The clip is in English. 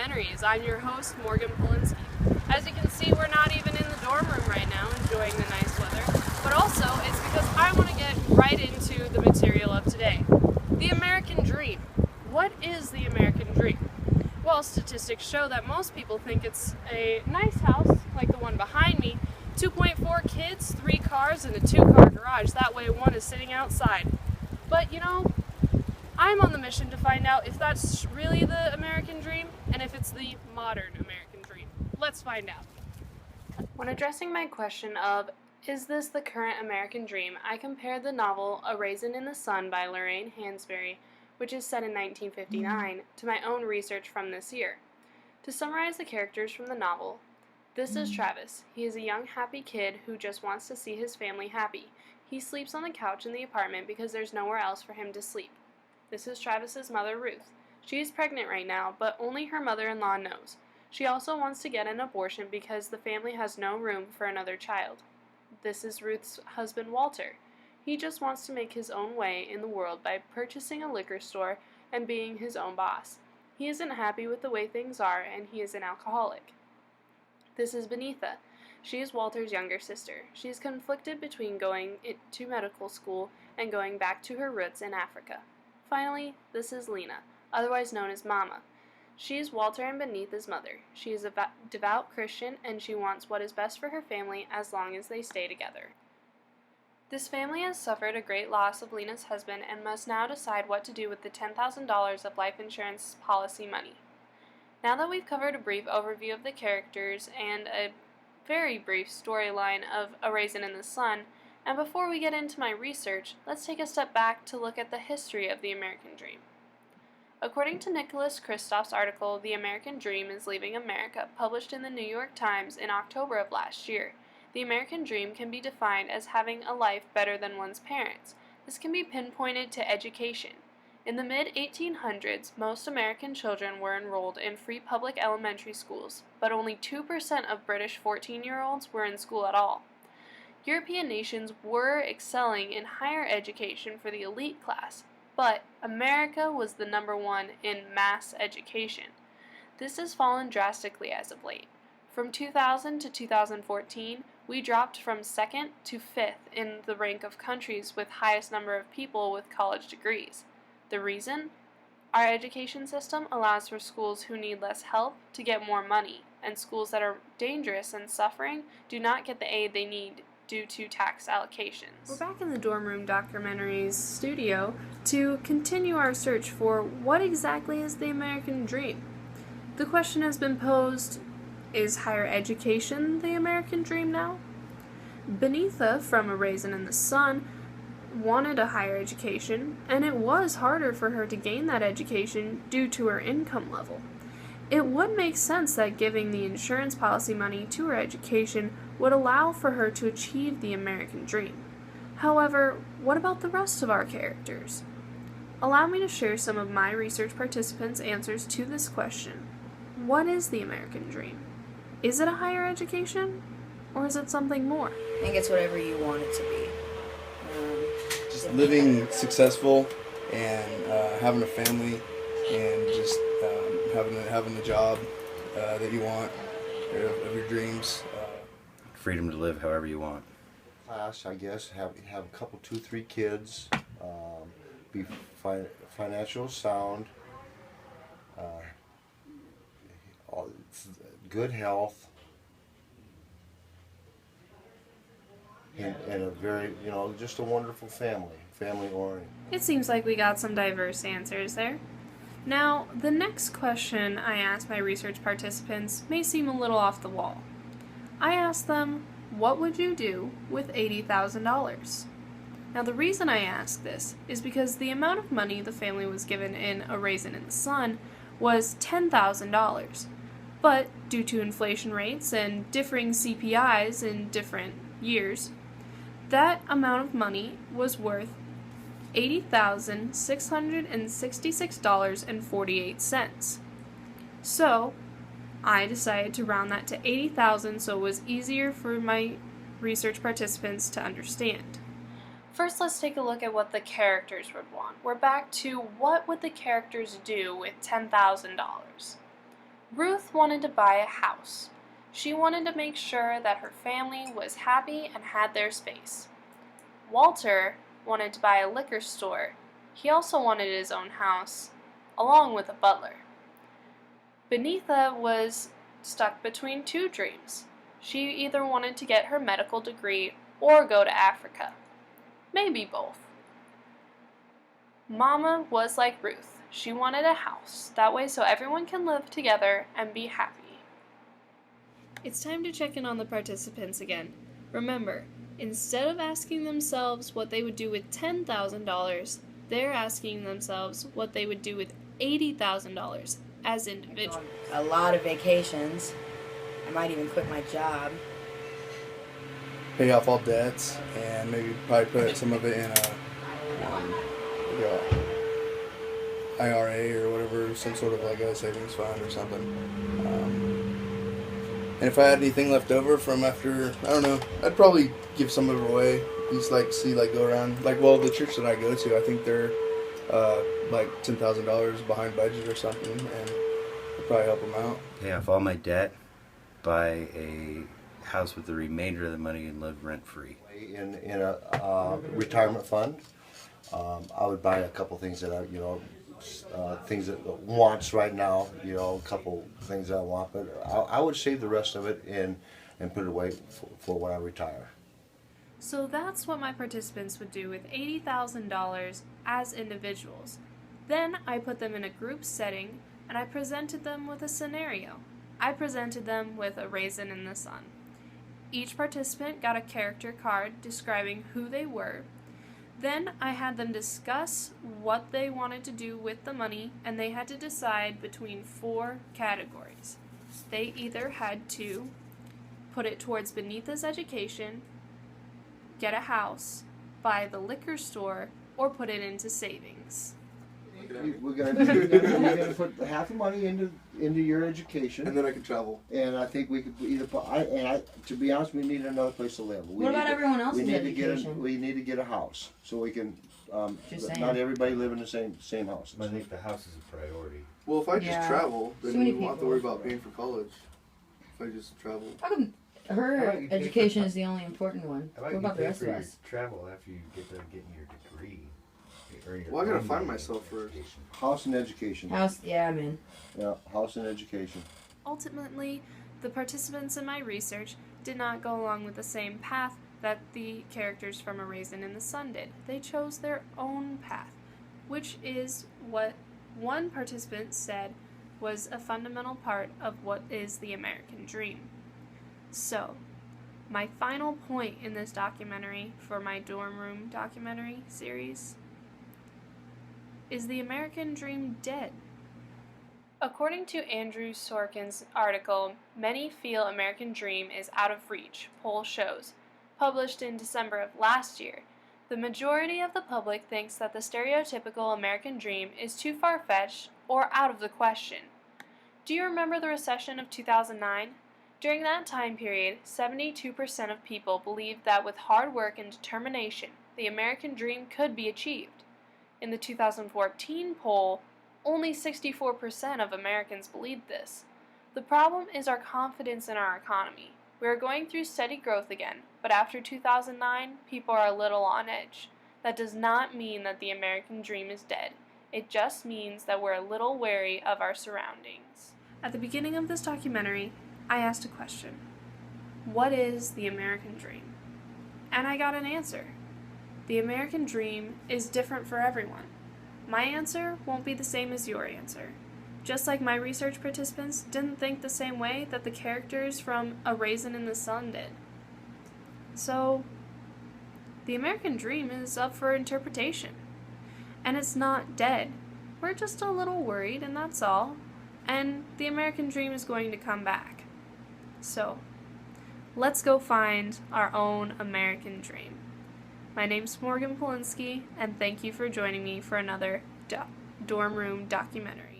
Documentaries. I'm your host, Morgan Polinsky. As you can see, we're not even in the dorm room right now enjoying the nice weather, but also it's because I want to get right into the material of today. The American Dream. What is the American Dream? Well, statistics show that most people think it's a nice house, like the one behind me, 2.4 kids, 3 cars, and a 2-car garage. That way one is sitting outside. But I'm on the mission to find out if that's really the American dream and if it's the modern American dream. Let's find out. When addressing my question of, is this the current American dream, I compared the novel A Raisin in the Sun by Lorraine Hansberry, which is set in 1959, to my own research from this year. To summarize the characters from the novel, this is Travis. He is a young, happy kid who just wants to see his family happy. He sleeps on the couch in the apartment because there's nowhere else for him to sleep. This is Travis's mother, Ruth. She is pregnant right now, but only her mother-in-law knows. She also wants to get an abortion because the family has no room for another child. This is Ruth's husband, Walter. He just wants to make his own way in the world by purchasing a liquor store and being his own boss. He isn't happy with the way things are, and he is an alcoholic. This is Benitha. She is Walter's younger sister. She is conflicted between going to medical school and going back to her roots in Africa. Finally, this is Lena, otherwise known as Mama. She is Walter and Benitha's mother. She is a devout Christian, and she wants what is best for her family as long as they stay together. This family has suffered a great loss of Lena's husband and must now decide what to do with the $10,000 of life insurance policy money. Now that we've covered a brief overview of the characters and a very brief storyline of A Raisin in the Sun, and before we get into my research, let's take a step back to look at the history of the American Dream. According to Nicholas Kristof's article, The American Dream is Leaving America, published in the New York Times in October of last year, the American Dream can be defined as having a life better than one's parents. This can be pinpointed to education. In the mid-1800s, most American children were enrolled in free public elementary schools, but only 2% of British 14-year-olds were in school at all. European nations were excelling in higher education for the elite class, but America was the number one in mass education. This has fallen drastically as of late. From 2000 to 2014, we dropped from 2nd to 5th in the rank of countries with highest number of people with college degrees. The reason? Our education system allows for schools who need less help to get more money, and schools that are dangerous and suffering do not get the aid they need due to tax allocations. We're back in the Dorm Room Documentaries studio to continue our search for what exactly is the American Dream. The question has been posed, is higher education the American dream now? Benitha from A Raisin in the Sun wanted a higher education, and it was harder for her to gain that education due to her income level. It would make sense that giving the insurance policy money to her education would allow for her to achieve the American dream. However, what about the rest of our characters? Allow me to share some of my research participants' answers to this question. What is the American dream? Is it a higher education? Or is it something more? I think it's whatever you want it to be. Just living successful and having a family and just having the job that you want, of your dreams. Freedom to live however you want. Class, I guess, have a couple, 2, 3 kids, be financial sound, good health, and a very, just a wonderful family oriented. It seems like we got some diverse answers there. Now, the next question I asked my research participants may seem a little off the wall. I asked them, what would you do with $80,000? Now, the reason I ask this is because the amount of money the family was given in A Raisin in the Sun was $10,000. But due to inflation rates and differing CPIs in different years, that amount of money was worth $80,666.48. So, I decided to round that to 80,000 so it was easier for my research participants to understand. First, let's take a look at what the characters would want. We're back to what would the characters do with $10,000. Ruth wanted to buy a house. She wanted to make sure that her family was happy and had their space. Walter wanted to buy a liquor store. He also wanted his own house, along with a butler. Benitha was stuck between two dreams. She either wanted to get her medical degree or go to Africa. Maybe both. Mama was like Ruth. She wanted a house, that way so everyone can live together and be happy. It's time to check in on the participants again. Remember, instead of asking themselves what they would do with $10,000, they're asking themselves what they would do with $80,000 as individuals. A lot of vacations. I might even quit my job. Pay off all debts and maybe probably put some of it in a IRA or whatever, some sort of like a savings fund or something. And if I had anything left over from after, I don't know, I'd probably give some of it away. Just like see, like go around, like the church that I go to, I think they're like $10,000 behind budget or something, and I'd probably help them out. Pay off all my debt, buy a house with the remainder of the money, and live rent free. In a retirement fund, I would buy a couple things that I, things that wants right now, a couple things that I want, but I would save the rest of it and put it away for when I retire. So that's what my participants would do with $80,000 as individuals. Then I put them in a group setting and I presented them with a scenario. I presented them with a raisin in the sun. Each participant got a character card describing who they were. Then I had them discuss what they wanted to do with the money, and they had to decide between 4 categories. They either had to put it towards Benitha's education, get a house, buy the liquor store, or put it into savings. We're gonna put half the money into your education, And then I could travel. and I think we could either put. To be honest, we need another place to live. What about everyone else's education? We need to get a house so we can. Just saying. Not everybody live in the same house. I think the house is a priority. Well, if I just Yeah. travel, So then many you won't have to people. worry about paying for college. If I just travel. How come her education is the only important one? How What you about the pay rest for of your us? travel after you get done getting your degree? Or your Well, I gotta own find myself first. education. House and education. House, yeah, I'm in. Yeah, house and education. Ultimately, the participants in my research did not go along with the same path that the characters from A Raisin in the Sun did. They chose their own path, which is what one participant said was a fundamental part of what is the American dream. So, my final point in this documentary for my dorm room documentary series is the American dream dead? According to Andrew Sorkin's article, Many Feel American Dream is Out of Reach, poll shows, published in December of last year, the majority of the public thinks that the stereotypical American dream is too far-fetched or out of the question. Do you remember the recession of 2009? During that time period, 72% of people believed that with hard work and determination, the American dream could be achieved. In the 2014 poll, only 64% of Americans believed this. The problem is our confidence in our economy. We are going through steady growth again, but after 2009, people are a little on edge. That does not mean that the American dream is dead. It just means that we're a little wary of our surroundings. At the beginning of this documentary, I asked a question. What is the American dream? And I got an answer. The American dream is different for everyone. My answer won't be the same as your answer. Just like my research participants didn't think the same way that the characters from A Raisin in the Sun did. So, the American dream is up for interpretation. And it's not dead. We're just a little worried, and that's all. And the American dream is going to come back. So, let's go find our own American dream. My name's Morgan Polinsky, and thank you for joining me for another dorm room documentary.